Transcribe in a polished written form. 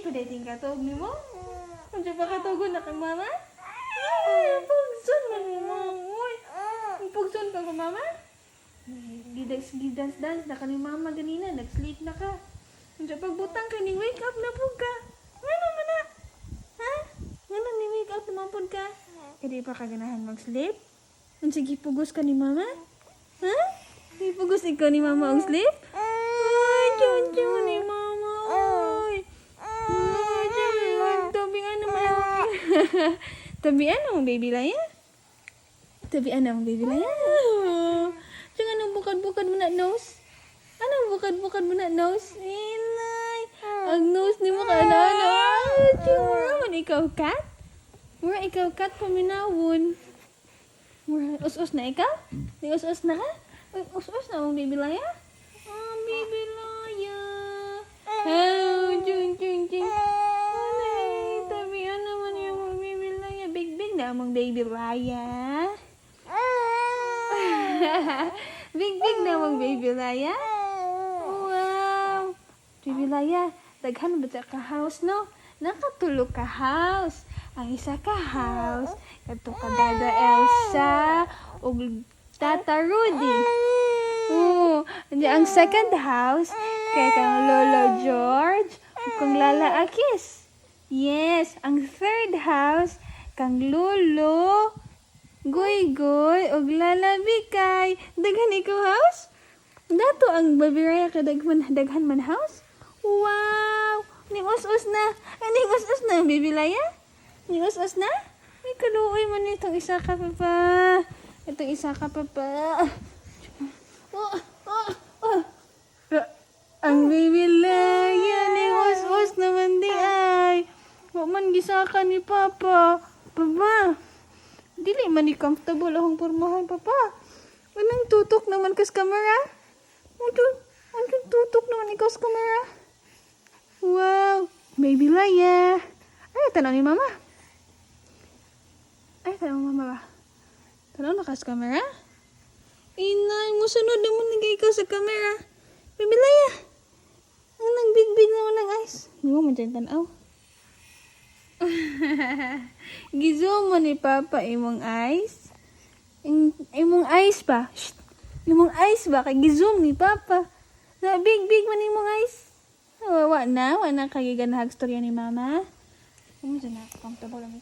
Dili pa dating katog ni mo? Unsa pa katugon na kang mama? Ay, pugson man mo. Uy, pugson ka ko mama? Gidas-dance na ka ni mama ganina. Nag-sleep na ka. Unsa pagbutang ka ni wake up na pug ka. Ngano man na? Ha? Ngano ni wake up na pud ka? Kadi pa ka ganahan mag-sleep? Unsa gipugos ka ni mama? Ha? Gipugos ikaw ni mama og sleep? Ay, chuchu ni mama. Oy. Tabian naman. Tabian ang baby Laya? Tabian ang baby Laya? Jangan ang bukad-bukad mo na nose. Anong bukad-bukad mo na nose? Inay. Ang nose ni mo ka-ano. Mura man ikaw cat? Mura ikaw cat paminawon. Mura us-us na ikaw? Di us-us na ka? Us-us na ang baby Laya? Oh, baby Laya. Oh, chun-chun-chun. Anay, tabian naman yung baby Laya. Big-big na among baby Laya. Big-big na among baby Laya. Wow. Baby Laya, daghan ba ka house, no? Nakatulog ka house. Ang isa ka house. Kato ka Dada Elsa. O Tata Rudy. Oh, ang second house. Kaya kang Lolo George. O kang Lala Akis. Yes, ang third house. Kang Lolo Goy-goy o Lala Bikay. Daghan ikaw house? Dato ang baby Raya ka daghan man house? Wow! Ning us-us na. Ning us-us na baby Laya? Ning us-us na? Ay, kaluoy man itong isa ka papa. Itong isa ka papa. Ang baby Laya ning us-us naman di ay. Wa man gisaka ni papa. Papa. Dili man ni comfortable akong pormahan, papa. Anong tutok naman kas camera? Anong tutok naman ikaw sa camera? Wow, baby Laya. Ay, tanaw ni mama. Ay, tanaw mama ba? Tanaw na kas camera? Inay, musunod naman nagay ikaw sa camera. Baby Laya. Anong big-big naman ng eyes? Hindi mo man dyan tanaw. Gizo mo ni papa imong eyes? Imong eyes ba? Shh. Imong eyes ba? Kay gizoom ni papa. Na big man imong eyes. Wa na kagiganahag storya ni mama. Ano dyan na? Comfortable lang